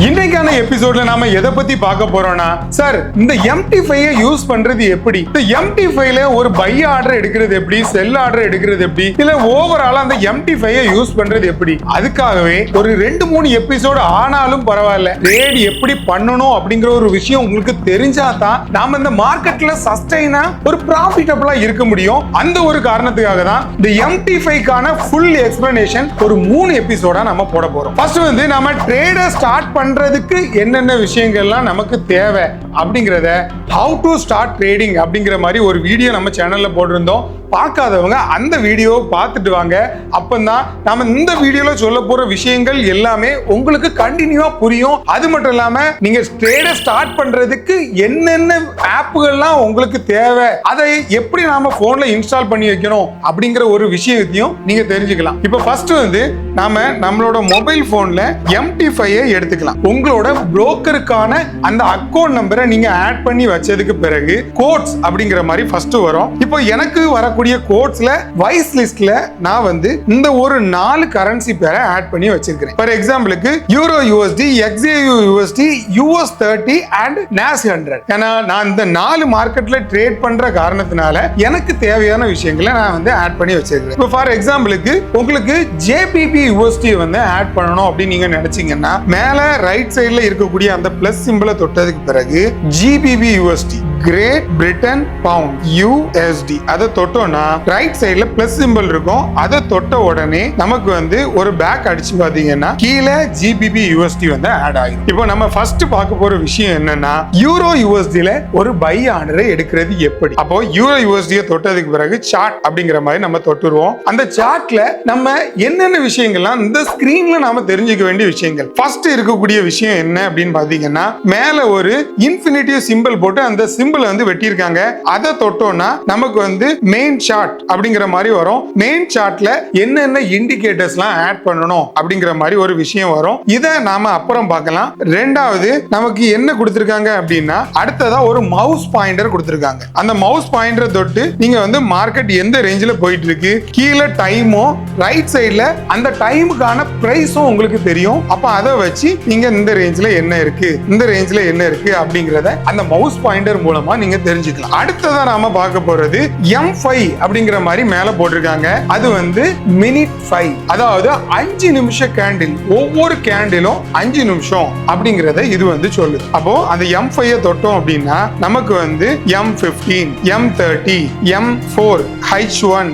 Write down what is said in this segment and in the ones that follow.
இன்னைக்கான எபிசோட்ல நாம எதை பத்தி பார்க்க போறோம்னா, சார் இந்த MT5 யூஸ் பண்றது எப்படி, இந்த MT5ல ஒரு பை ஆர்டர் எடுக்கிறது எப்படி, செல் ஆர்டர் எடுக்கிறது எப்படி, இல்ல ஓவரால் அந்த MT5 யூஸ் பண்றது எப்படி, அதுக்காகவே ஒரு 2-3 எபிசோடு ஆனாலும் பரவாயில்ல, ட்ரேட் எப்படி பண்ணணும் அப்படிங்கிற ஒரு விஷயம் உங்களுக்கு தெரிஞ்சாதான் நாம இந்த மார்க்கெட்ல சஸ்டைனா ஒரு ப்ராஃபிட்டபிளா இருக்க முடியும். அந்த ஒரு காரணத்துக்காக தான் இந்த MT5க்கான ஃபுல் எக்ஸ்பிளனேஷன் ஒரு 3 எபிசோடா நம்ம போட போறோம். ஃபர்ஸ்ட் வந்து நாம ட்ரேட ஸ்டார்ட் பண்றதுக்கு என்னென்ன விஷயங்கள்லாம் நமக்கு தேவை அப்படிங்கறத how to start trading அப்படிங்கிற மாதிரி ஒரு வீடியோ நம்ம சேனல்ல போட்டிருந்தோம். பார்க்காதவங்க அந்த வீடியோ பார்த்துட்டு வாங்க. அப்பதான் நாம இந்த வீடியோல சொல்ல போற விஷயங்கள் எல்லாமே உங்களுக்கு கண்டினியூவா புரியும். அது மட்டும் இல்லாம நீங்க ட்ரேட ஸ்டார்ட் பண்றதுக்கு என்னென்ன ஆப்புகள்லாம் உங்களுக்கு தேவை, அதை எப்படி நாம போன்ல இன்ஸ்டால் பண்ணி வைக்கணும் அப்படிங்கிற ஒரு விஷயத்தையும் நீங்க தெரிஞ்சுக்கலாம். இப்போ ஃபர்ஸ்ட் வந்து நாம நம்மளோட மொபைல் போன்ல MT5 எடுத்துக்கலாம். உங்களோட புரோக்கருக்கான அந்த அக்கௌண்ட் நம்பரை நீங்க ஆட் பண்ணி வச்சதுக்கு பிறகு கோட்ஸ் அப்படிங்கிற மாதிரி ஃபர்ஸ்ட் வரும். இப்போ எனக்கு வரக்கூடிய கோட்ஸ்ல வைஸ் லிஸ்ட்ல நான் வந்து இந்த ஒரு 4 கரன்சி பேரை ஆட் பண்ணி வச்சிருக்கேன். ஃபார் எக்ஸாம்பிளுக்கு euro USD, XAU USD, US30 and NAS 100. ஏன்னா நான் இந்த 4 மார்க்கெட்ல ட்ரேட் பண்ற காரணத்தினால எனக்கு தேவையான விஷயங்களை நான் வந்து ஆட் பண்ணி வச்சிருக்கேன். இப்போ ஃபார் எக்ஸாம்பிளுக்கு உங்களுக்கு JPP USD வந்து ஆட் பண்ணணும் அப்படின்னு நீங்க நினைச்சீங்கன்னா மேல ரைட் சைடுல இருக்கக்கூடிய அந்த பிளஸ் சிம்பிளை தொட்டதுக்கு பிறகு GBP USD, Great Britain pound USD அதை தொட்டோம்னா ரைட் சைடுல பிளஸ் சிம்பிள் இருக்கும். அதை தொட்ட உடனே நமக்கு வந்து ஒரு பேக் அடிச்சு பாத்தீங்கன்னா கீழே GBP USD வந்து ஆட் ஆகும். இப்போ நம்ம ஃபர்ஸ்ட் பார்க்க போற விஷயம் என்னன்னா, யூரோ USDல ஒரு பை ஆர்டரை எடுக்கிறது எப்படி. அப்போ யூரோ USD தொட்டதுக்கு பிறகு சார்ட் அப்படிங்கிற மாதிரி நம்ம தொட்டுருவோம். அந்த சார்ட்ல நம்ம என்னென்ன விஷயங்கள்லாம் இந்த ஸ்கிரீன்ல நாம தெரிஞ்சுக்க வேண்டிய விஷயங்கள். ஃபர்ஸ்ட் இருக்கக்கூடிய விஷயம் என்ன அப்படின்னு பாத்தீங்கன்னா, மேல ஒரு இன்ஃபினிட்டிவ் சிம்பிள் போட்டு அந்த சிம்பிள் வந்து வெட்டியிருக்காங்க. அதை தொட்டோம்னா நமக்கு வந்து மெயின் சார்ட் அப்படிங்கிற மாதிரி வரும். மெயின் சார்ட்ல என்னென்ன இண்டிகேட்டர்ஸ்லாம் ஆட் பண்ணணும் அப்படிங்கிற மாதிரி ஒரு விஷயம் வரும். இதை நாம அப்புறம் பார்க்கலாம். ரெண்டாவது நமக்கு என்ன கொடுத்திருக்காங்க அப்படின்னா, அடுத்ததா ஒரு மவுஸ் பாயிண்டர் கொடுத்திருக்காங்க. அந்த மவுஸ் பாயிண்டரை தொட்டு நீங்க வந்து மார்க்கெட் எந்த ரேஞ்சில் போயிட்டு இருக்கு, கீழே டைமும் ரைட் சைடுல அந்த டைமுக்கான பிரைஸும் உங்களுக்கு தெரியும். அப்ப அதை வச்சு நீங்க இந்த ரேஞ்சில் என்ன இருக்கு, இந்த ரேஞ்சில் என்ன இருக்கு அப்படிங்கறத அந்த மவுஸ் பாயிண்டர் மூலமா நீங்க தெரிஞ்சுக்கலாம். அடுத்ததா நாம பார்க்க போறது M5 அப்படிங்கிற மாதிரி மேல போட்டிருக்காங்க. அது வந்து மினிட் 5, அதாவது 5 நிமிஷம் கேண்டில். ஒவ்வொரு கேண்டிலும் 5 நிமிஷம் அப்படிங்கறத இது வந்து சொல்லுது. அப்போ அந்த M5 தொட்டோம் அப்படின்னா நமக்கு வந்து M15, M30, M4, H1,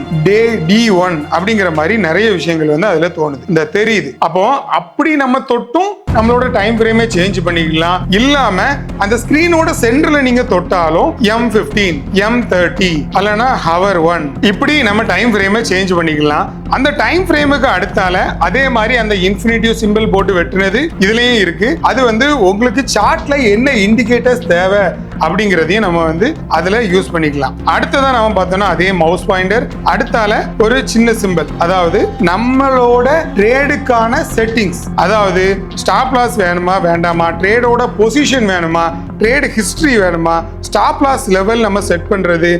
D1 அப்படிங்கிற மாதிரி நிறைய விஷயங்கள் வந்து அதுல தோணுது, இந்த தெரியுது. அப்போ அப்படி நம்ம தொட்டும் நம்மளோட டைம் ஃப்ரேமே சேஞ்ச் பண்ணிக்கலாம். இல்லாம அந்த ஸ்கிரீனோட சென்டர்ல நீங்க தொட்டாலும் M15, M30 அல்லனா ஹவர் 1 இப்படி நம்ம டைம் ஃப்ரேமை சேஞ்ச் பண்ணிக்கலாம். அந்த டைம் ஃப்ரேமுக்கு அடுத்தால அதே மாதிரி அந்த இன்ஃபினிட்டிவ் சிம்பிள் போட்டு வெட்டுனது இதுலயும் இருக்கு. அது வந்து உங்களுக்கு சார்ட்ல என்ன இண்டிகேட்டர்ஸ் தேவை அப்படிங்கறதையும் நம்ம வந்து அதுல யூஸ் பண்ணிக்கலாம். அடுத்ததான் நம்ம பார்த்தோம்னா அதே மவுஸ் பாயிண்டர், அடுத்தால ஒரு சின்ன சிம்பிள், அதாவது நம்மளோட ட்ரேடுக்கான செட்டிங்ஸ், அதாவது ஸ்டாப் லாஸ் வேணுமா வேண்டாமா, ட்ரேடோட பொசிஷன் வேணுமா, ட்ரேட் ஹிஸ்டரி வேணுமா, ஸ்டாப் லாஸ் லெவல் நம்ம செட் பண்றது,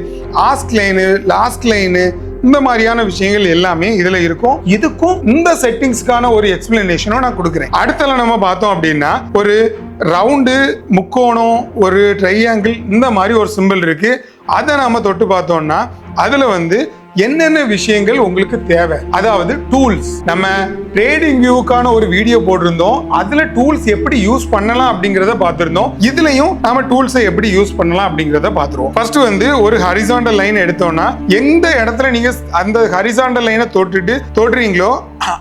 ஆஸ்க் லைனு, லாஸ்ட் லைனு, இந்த மாதிரியான விஷயங்கள் எல்லாமே இதுல இருக்கும். இதுக்கும் இந்த செட்டிங்ஸ்க்கான ஒரு எக்ஸ்பிளனேஷனும் நான் கொடுக்குறேன். அடுத்தல நம்ம பார்த்தோம் அப்படின்னா ஒரு ரவுண்டு, முக்கோணம், ஒரு ட்ரையாங்கிள், இந்த மாதிரி ஒரு சிம்பிள் இருக்கு. அதை நாம தொட்டு பார்த்தோம்னா அதுல வந்து என்னென்ன விஷயங்கள் உங்களுக்கு தேவை, அதாவது டூல்ஸ். நம்ம ட்ரேடிங் வியூக்கான ஒரு வீடியோ போட்டிருந்தோம். அதுல டூல்ஸ் எப்படி யூஸ் பண்ணலாம் அப்படிங்கறத பார்த்திருந்தோம். இதுலயும் நாம டூல்ஸை எப்படி யூஸ் பண்ணலாம் அப்படிங்கறத பார்த்துருவோம். ஃபர்ஸ்ட் வந்து ஒரு ஹரிசாண்டல் லைன் எடுத்தோம்னா எந்த இடத்துல நீங்க அந்த ஹரிசாண்டல் லைனை தொடுறீங்களோ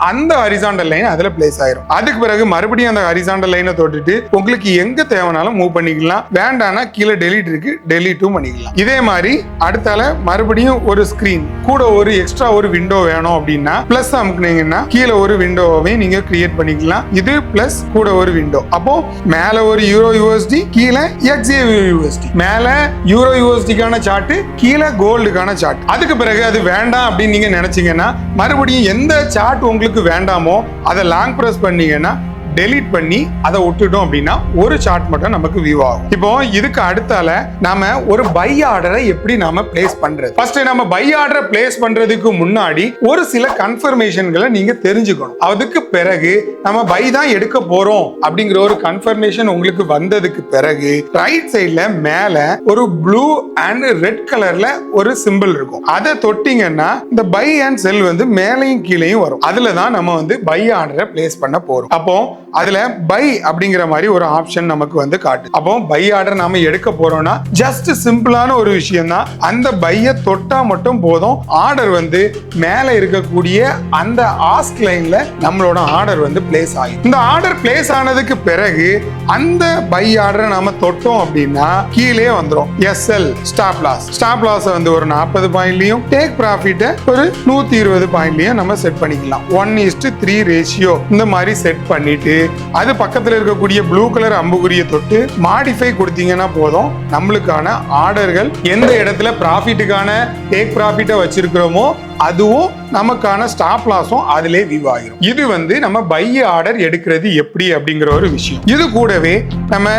அந்த ஹரிசாண்டல் லைன் அதுல பிளேஸ் ஆயிரும். அதுக்கு பிறகு மறுபடியும் அந்த ஹரிசாண்டல் லைனை தொட்டுட்டு உங்களுக்கு எங்க தேவைனாலும் மூவ் பண்ணிக்கலாம். வேண்டானா கீழே டெலீட் இருக்கு, டெலீட்டும் பண்ணிக்கலாம். இதே மாதிரி அடுத்தால மறுபடியும் ஒரு ஸ்கிரீன் கூட ஒரு எக்ஸ்ட்ரா ஒரு விண்டோ வேணும் அப்படின்னா பிளஸ் அமுக்குனீங்கன்னா கீழே ஒரு விண்டோவை நீங்க கிரியேட் பண்ணிக்கலாம். இது பிளஸ் கூட ஒரு விண்டோ. அப்போ மேல ஒரு யூரோ USD, கீழே XAU USD, மேல யூரோ USDக்கான சார்ட், கீழே கோல்டுக்கான சார்ட். அதுக்கு பிறகு அது வேண்டாம் அப்படின்னு நீங்க நினைச்சீங்கன்னா மறுபடியும் எந்த சார்ட் உங்களுக்கு வேண்டாமோ அதை லாங் பிரஸ் பண்ணீங்கன்னா டெலீட் பண்ணி அதை விட்டுட்டோம் அப்படின்னா ஒரு சார்ட் மட்டும் நமக்கு வியூ ஆகும். இப்போ இதுக்கு அடுத்தால நாம ஒரு பை ஆர்டரை எப்படி நாம பிளேஸ் பண்றது? ஃபர்ஸ்ட் நம்ம பை ஆர்டரை பிளேஸ் பண்றதுக்கு முன்னாடி ஒரு சில கன்ஃபர்மேஷன்களை நீங்க தெரிஞ்சுக்கணும். அதுக்கு பிறகு நம்ம பை தான் எடுக்க போறோம் அப்படிங்கிற ஒரு கன்ஃபர்மேஷன் உங்களுக்கு வந்ததுக்கு பிறகு ரைட் சைடுல மேல ஒரு ப்ளூ அண்ட் ரெட் கலர்ல ஒரு சிம்பிள் இருக்கும். அதை தொட்டிங்கன்னா இந்த பை அண்ட் செல் வந்து மேலையும் கீழையும் வரும். அதுல தான் நம்ம வந்து பை ஆர்டரை பிளேஸ் பண்ண போறோம். அப்போ அதுல பை அப்படிங்கிற மாதிரி ஒரு ஆப்ஷன் நமக்கு வந்து காட்டு. அப்போ பை ஆர்டர் நாம எடுக்க போறோம்னா ஜஸ்ட் சிம்பிளான ஒரு விஷயம் தான். அந்த பைய தொட்டா மட்டும் போதும், ஆர்டர் வந்து மேல இருக்கக்கூடிய அந்த ஆஸ்க் லைன்ல நம்மளோட ஆர்டர் வந்து பிளேஸ் ஆகும். இந்த ஆர்டர் பிளேஸ் ஆனதுக்கு பிறகு அந்த பை ஆர்டரை நாம தொட்டோம் அப்படின்னா கீழே வந்துரும் எஸ்எல் ஸ்டாப் லாஸ் வந்து ஒரு 40 பாயிண்ட்லயும் டேக் ப்ராஃபிட் ஒரு 120 பாயிண்ட்லயும் நம்ம செட் பண்ணிக்கலாம். 1:3 ரேஷியோ இந்த மாதிரி செட் பண்ணிட்டு அது பக்கத்துல இருக்கக்கூடிய ப்ளூ கலர் அம்புக்குறியை தொட்டு மாடிஃபை கொடுத்தீங்கன்னா போதும், நம்மளுக்கான ஆர்டர்கள் எந்த இடத்துல ப்ராஃபிட்டுக்கான டேக் ப்ராஃபிட்டை வச்சிருக்கிறோமோ அதுவும் நமக்கான ஸ்டாப் லாஸும் அதிலே வியூ ஆகிரும். இது வந்து நம்ம பை ஆர்டர் எடுக்கிறது எப்படி அப்படிங்கிற ஒரு விஷயம். இது கூடவே நம்ம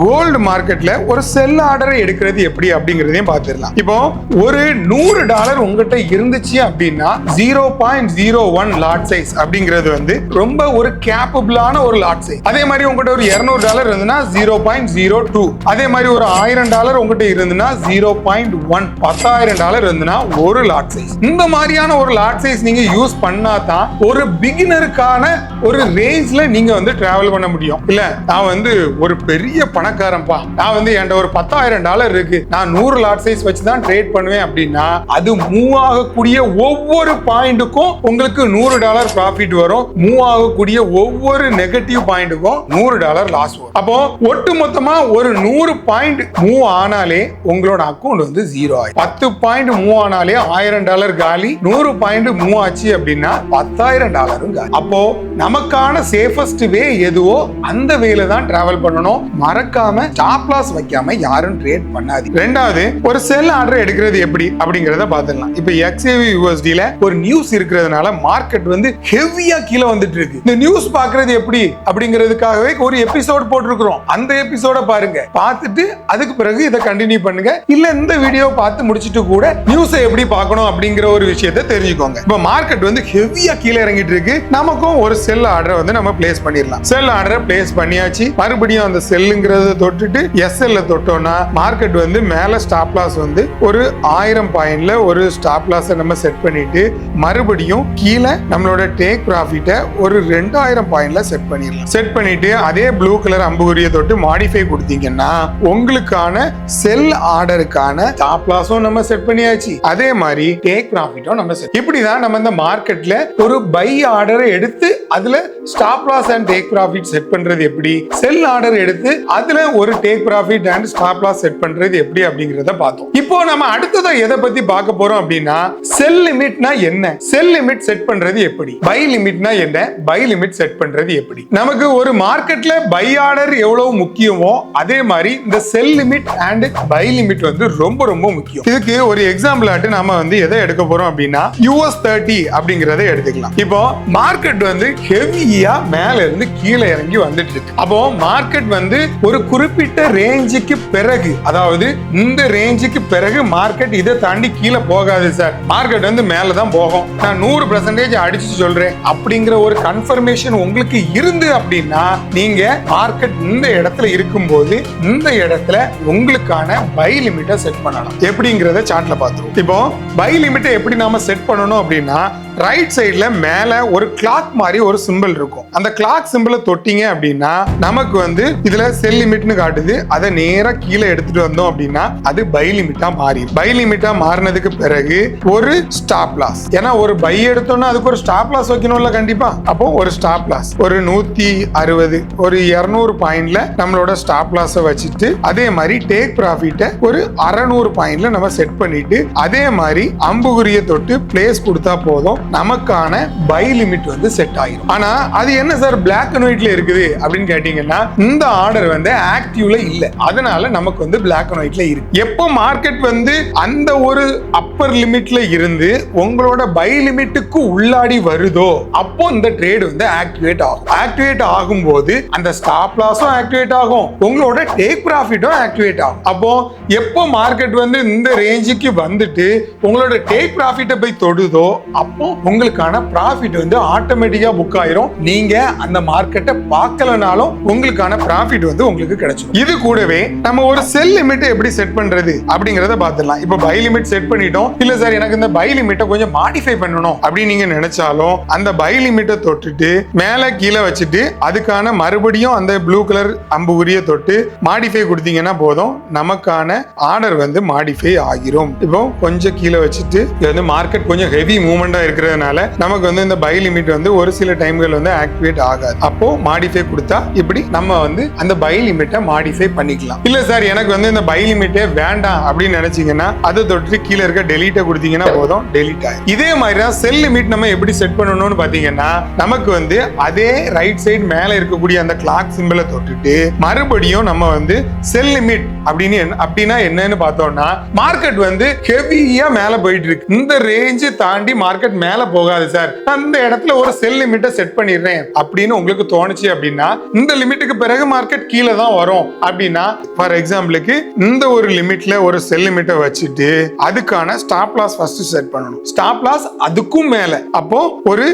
கோல்டு மார்க்கெட்ல ஒரு செல் ஆர்டரை எடுக்கிறது எப்படி அப்படிங்கறதையும் பார்த்துடலாம். இப்போ ஒரு $100 உங்ககிட்ட இருந்துச்சு அப்படின்னா 0.01 லாட் சைஸ் அப்படிங்கிறது வந்து ரொம்ப ஒரு கேப்பபிளான ஒரு லாட் சைஸ். அதே மாதிரி உங்ககிட்ட ஒரு $200 இருந்துன்னா 0.02, அதே மாதிரி ஒரு $1000 உங்ககிட்ட இருந்துன்னா 0.1, $10,000 இருந்துன்னா ஒரு லாட் சைஸ். இந்த மாதிரியான ஒரு லாட் சைஸ் நீங்க யூஸ் பண்ணா தான் ஒரு பிகினருக்கான ஒரு ரேஞ்ச்ல நீங்க வந்து டிராவல் பண்ண முடியும். இல்ல நான் வந்து ஒரு பெரிய பணக்காரன்பா, நான் வந்து என்கிட்ட ஒரு $10,000 இருக்கு, நான் 100 லாட் சைஸ் வச்சு தான் ட்ரேட் பண்ணுவேன் அப்படின்னா அது மூவ் ஆகக்கூடிய ஒவ்வொரு பாயிண்ட்டுக்கும் உங்களுக்கு $100 ப்ராஃபிட் வரும். மூவ் ஆகக்கூடிய ஒவ்வொரு நெகட்டிவ் பாயிண்ட்டுக்கும் $100 லாஸ் வரும். அப்போ ஒட்டு மொத்தமா ஒரு 100 பாயிண்ட் மூவ் ஆனாலே உங்களோட அக்கௌண்ட் வந்து 0 ஆகும். 10 பாயிண்ட் மூவ் ஆனாலே $1000 காலி. 100 பாயிண்ட் மூவ் ஆச்சு அப்படின்னா $10,000 காலி. அப்போ நமக்கான சேஃபஸ்ட் வே எதுவோ அந்த வேல தான் டிராவல் பண்ணணும். மறக்காம ஸ்டாப் லாஸ் வைக்காம யாரும் ட்ரேட் பண்ணாதீங்க. ரெண்டாவது, ஒரு செல் ஆர்டர் எடுக்கிறது எப்படி அப்படிங்கறத பாத்துடலாம். இப்போ XAV/USD ல ஒரு நியூஸ் இருக்கிறதுனால மார்க்கெட் வந்து ஹெவியா கீழே வந்துட்டு இருக்கு. இந்த நியூஸ் பாக்குறது எப்படி அப்படிங்கிறதுக்காகவே ஒரு எபிசோட் போட்டிருக்கிறோம். அந்த எபிசோட பாருங்க, பார்த்துட்டு அதுக்கு பிறகு இதை கண்டினியூ பண்ணுங்க. இல்ல இந்த வீடியோ பார்த்து முடிச்சிட்டு கூட நியூஸை எப்படி பார்க்கணும் அப்படிங்கிற ஒரு விஷயத்தை தெரிஞ்சுக்கோங்க. இப்போ மார்க்கெட் வந்து ஹெவியா கீழே இறங்கிட்டு இருக்கு. நமக்கும் ஒரு செல் ஆர்டரை வந்து நம்ம பிளேஸ் பண்ணிடலாம். செல் ஆர்டரை பிளேஸ் பண்ணியாச்சு. மறுபடியும் அந்த செல்லுங்கிறத தொட்டுட்டு எஸ்எல்ல தொட்டோம்னா மார்க்கெட் வந்து மேல ஸ்டாப் லாஸ் வந்து ஒரு 1000 பாயிண்ட்ல ஒரு ஸ்டாப் லாஸ் நம்ம செட் பண்ணிட்டு மறுபடியும் கீழே நம்மளோட டேக் ப்ராஃபிட்டை ஒரு 2000 பாயிண்ட்ல செட் பண்ணிடலாம். செட் பண்ணிட்டு அதே ப்ளூ கலர் அம்புகுறியை தொட்டு மாடிஃபை கொடுத்தீங்கன்னா உங்களுக்கான செல் ஆர்டருக்கான ஸ்டாப் லாஸும் நம்ம செட் பண்ணியாச்சு. அதே மாதிரி டேக் ப்ராஃபிட்டும் நம்ம செட். இப்படிதான் நம்ம இந்த மார்க்கெட்ல ஒரு பை ஆர்டரை எடுத்து அதுல stop loss and take profit set பண்றது எப்படி, செல் ஆர்டர் எடுத்து அதுல ஒரு take profit and stop loss set பண்றது எப்படி அப்படிங்கறத பார்த்தோம். இப்போ நம்ம அடுத்ததா எதை பத்தி பார்க்க போறோம் அப்படின்னா செல் லிமிட்னா என்ன, செல் லிமிட் செட் பண்றது எப்படி, பை லிமிட்னா என்ன, பை லிமிட் செட் பண்றது எப்படி. நமக்கு ஒரு மார்க்கெட்ல பை ஆர்டர் எவ்வளவு முக்கியமோ அதே மாதிரி இந்த செல் லிமிட் அண்ட் பை லிமிட் வந்து ரொம்ப ரொம்ப முக்கியம். இதுக்கு ஒரு எக்ஸாம்பிள் ஆட்டு நாம வந்து எதை எடுக்க போறோம் அப்படின்னா US30 அப்படிங்கறத எடுத்துக்கலாம். இப்போ மார்க்கெட் வந்து ஹெவியா மேல இருந்து கீழே இறங்கி வந்துட்டு இருக்கு. அப்போ மார்க்கெட் வந்து ஒரு குறிப்பிட்ட ரேஞ்சுக்கு பிறகு, அதாவது இந்த ரேஞ்சுக்கு பிறகு மார்க்கெட் இதை தாண்டி கீழே போகாது சார், மார்க்கெட் வந்து மேல தான் போகும், நான் 100% அடிச்சு சொல்றேன் அப்படிங்கிற ஒரு கன்ஃபர்மேஷன் உங்களுக்கு இருந்து அப்படின்னா நீங்க மார்க்கெட் இந்த இடத்துல இருக்கும்போது இந்த இடத்துல உங்களுக்கான பை லிமிட்டை செட் பண்ணலாம். எப்படிங்கிறத சார்ட்ல பார்த்துருவோம். இப்போ பை லிமிட்டை எப்படி நாம செட் பண்ணணும் அப்படின்னா ரைட் சைடுல மேல ஒரு கிளாக் மாதிரி ஒரு சிம்பிள் இருக்கும். அந்த கிளாக் சிம்பிளை தொட்டிங்க அப்படின்னா நமக்கு வந்து இதுல செல் லிமிட்னு காட்டுது. அதை நேரா கீழே எடுத்துட்டு வந்தோம் அப்படின்னா அது பை லிமிட்டா மாறி, பை லிமிட்டா மாறினதுக்கு பிறகு ஒரு ஸ்டாப் லாஸ். ஏன்னா ஒரு பை எடுத்தோம்னா அதுக்கு ஒரு ஸ்டாப் லாஸ் வைக்கணும்ல கண்டிப்பா. அப்போ ஒரு ஸ்டாப் லாஸ் ஒரு 160 ஒரு 200 பாயிண்ட்ல நம்மளோட ஸ்டாப் லாஸ் வச்சுட்டு அதே மாதிரி டேக் ப்ராஃபிட்டை ஒரு 600 பாயிண்ட்ல நம்ம செட் பண்ணிட்டு அதே மாதிரி அம்புகுறியை தொட்டு பிளேஸ் கொடுத்தா போதும். நமக்கான பை லிமிட் வந்து செட் ஆயிரும். ஆனா அது என்ன சார் பிளாக் அண்ட் ஒயிட்ல இருக்குது அப்படின்னு கேட்டீங்கன்னா, இந்த ஆர்டர் வந்து ஆக்டிவ்ல இல்ல, அதனால நமக்கு வந்து பிளாக் அண்ட் ஒயிட்ல இருக்கு. எப்போ மார்க்கெட் வந்து அந்த ஒரு அப்பர் லிமிட்ல இருந்து உங்களோட பை லிமிட்டுக்கு உள்ளாடி வருதோ அப்போ இந்த ட்ரேட் வந்து ஆக்டிவேட் ஆகும். ஆக்டிவேட் ஆகும்போது அந்த ஸ்டாப் லாஸும் ஆக்டிவேட் ஆகும், உங்களோட டேக் ப்ராஃபிட்டும் ஆக்டிவேட் ஆகும். அப்போ எப்போ மார்க்கெட் வந்து இந்த ரேஞ்சுக்கு வந்துட்டு உங்களோட டேக் ப்ராஃபிட்டை போய் தொடுதோ அப்போ உங்களுக்கான ப்ராஃபிட் வந்து ஆட்டோமேட்டிக்கா புக் ஆயிரும். நீங்க அந்த மார்க்கெட்டை பார்க்கலனாலும் உங்களுக்கான ப்ராஃபிட் வந்து உங்களுக்கு கிடைச்சிடும். இது கூடவே நம்ம ஒரு செல் லிமிட் எப்படி செட் பண்றது அப்படிங்கறத பார்த்துடலாம். இப்போ பை லிமிட் செட் பண்ணிட்டோம், இல்ல சார் எனக்கு இந்த பை லிமிட்டை கொஞ்சம் மாடிஃபை பண்ணணும் அப்படின்னு நீங்க நினைச்சாலும் அந்த பை லிமிட்டை தொட்டுட்டு மேல கீழே வச்சுட்டு அதுக்கான மறுபடியும் அந்த ப்ளூ கலர் அம்புகுறியை தொட்டு மாடிஃபை கொடுத்தீங்கன்னா போதும், நமக்கான ஆர்டர் வந்து மாடிஃபை ஆகிரும். இப்போ கொஞ்சம் கீழே வச்சுட்டு இது வந்து மார்க்கெட் கொஞ்சம் ஹெவி மூவ்மெண்டா இருக்கிறதுனால நமக்கு வந்து இந்த பை லிமிட் வந்து ஒரு சில டைம்கள் வந்து ஆக்டிவேட் ஆகாது. அப்போ மாடிஃபை கொடுத்தா இப்படி நம்ம வந்து அந்த பை லிமிட்டை மாடிஃபை பண்ணிக்கலாம். இல்ல சார் எனக்கு வந்து இந்த பை லிமிட்டே வேண்டாம் அப்படின்னு நினைச்சீங்கன்னா அதை தொட்டு கீழே இருக்க டெலீட்டை கொடுத்தீங்கன்னா போதும், டெலீட் ஆகும். இதே மாதிரி தான் செல் லிமிட் நம்ம எப்படி செட் பண்ணணும்னு பாத்தீங்கன்னா, நமக்கு வந்து அதே ரைட் சைடு மேல இருக்கக்கூடிய அந்த கிளாக் சிம்பிளை தொட்டுட்டு மறுபடியும் நம்ம வந்து செல் லிமிட் அப்படின்னா என்னன்னு பார்த்தோம்னா, மார்க்கெட் வந்து ஹெவியா மேல போயிட்டு இருக்கு, இந்த ரேஞ்சு தாண்டி மார்க்கெட் மேல போகாது சார், அந்த இடத்துல ஒரு செல் லிமிட்டை செட் பண்ணிடுறேன் அப்படின்னு உங்களுக்கு தோணுச்சு அப்படின்னா, இந்த லிமிட்டுக்கு பிறகு மார்க்கெட் கீழே தான் வரும் அப்படின்னா, ஃபார் எக்ஸாம்பிளுக்கு இந்த ஒரு லிமிட்ல ஒரு செல் லிமிட்டை வச்சுட்டு அதுக்கான ஸ்டாப் லாஸ் ஃபர்ஸ்ட் செட் பண்ணணும். ஸ்டாப் லாஸ் அதுக்கும் மேல அப்போ ஒரு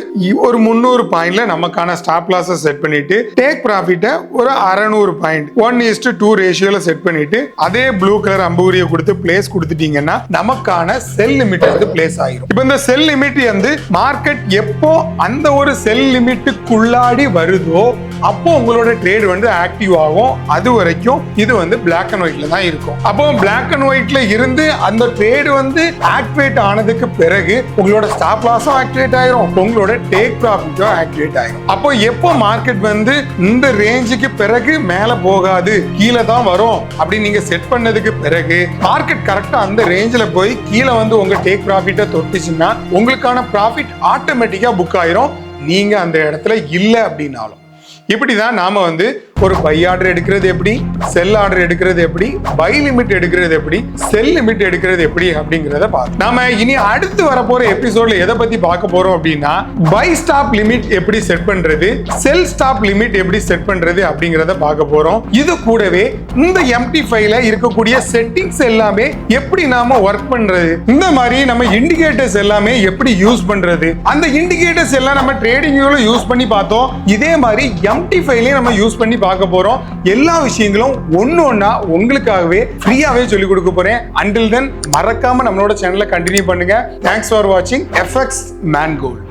300 பாயிண்ட்ல நமக்கான ஸ்டாப் லாஸ் செட் பண்ணிட்டு டேக் ப்ராஃபிட்டை ஒரு 600 பாயிண்ட் 1:2 ரேஷியோல செட் பண்ணிட்டு அதே ப்ளூ கலர் அம்புகுறியை கொடுத்து பிளேஸ் கொடுத்துட்டீங்கன்னா நமக்கான செல் லிமிட் வந்து பிளேஸ் ஆயிரும். இப்போ இந்த செல் லிமிட் வந்து மார்க்கெட் எப்போ அந்த ஒரு செல் லிமிட்டுக்குள்ளாடி வருதோ அப்போ உங்களோட ட்ரேட் வந்து ஆக்டிவ் ஆகும். அது வரைக்கும் இது வந்து பிளாக் அண்ட் ஒயிட்ல தான் இருக்கும். அப்போ பிளாக் அண்ட் ஒயிட்ல இருந்து அந்த ட்ரேட் வந்து ஆக்டிவேட் ஆனதுக்கு பிறகு உங்களோட ஸ்டாப் லாஸும் ஆக்டிவேட் ஆயிரும், உங்களோட டேக் ப்ராஃபிட்டும் ஆக்டிவேட் ஆயிரும். அப்போ எப்போ மார்க்கெட் வந்து இந்த ரேஞ்சுக்கு பிறகு மேல போகாது கீழே தான் வரும் அப்படின்னு நீங்க செட் பண்ணதுக்கு பிறகு மார்க்கெட் கரெக்டா அந்த ரேஞ்சில போய் கீழே வந்து உங்க டேக் ப்ராஃபிட்டை தொட்டுச்சுன்னா உங்களுக்கான ப்ராஃபிட் ஆட்டோமேட்டிக்கா புக் ஆயிரும், நீங்க அந்த இடத்துல இல்ல அப்படின்னாலும். இப்படிதான் நாம வந்து ஒரு பை ஆர்டர் எடுக்கிறது எப்படி, செல் ஆர்டர் எடுக்கிறது எப்படி, பை லிமிட் எடுக்கிறது எப்படி, செல் லிமிட் எடுக்கிறது எப்படி அப்படிங்கறத பார்க்கலாம். நாம இனி அடுத்து வரப்போற எபிசோட்ல எதை பத்தி பார்க்க போறோம் அப்படின்னா, பை ஸ்டாப் லிமிட் எப்படி செட் பண்றது, செல் ஸ்டாப் லிமிட் எப்படி செட் பண்றது அப்படிங்கறத பார்க்க போறோம். இது கூடவே இந்த MT5ல இருக்கக்கூடிய செட்டிங்ஸ் எல்லாமே எப்படி நாம ஒர்க் பண்றது, இந்த மாதிரி நம்ம இண்டிகேட்டர்ஸ் எல்லாமே எப்படி யூஸ் பண்றது, அந்த இண்டிகேட்டர்ஸ் எல்லாம் நம்ம ட்ரேடிங்ல யூஸ் பண்ணி பார்த்தோம், இதே மாதிரி MT5ல நம்ம யூஸ் பண்ணி பார்க்க போறோம். எல்லா விஷயங்களும் ஒண்ணா உங்களுக்காகவே ஃப்ரீயாவே சொல்லி கொடுக்க போறேன். until then மறக்காம நம்மளோட சேனலை கண்டினியூ பண்ணுங்க. Thanks for watching FX Man Gold.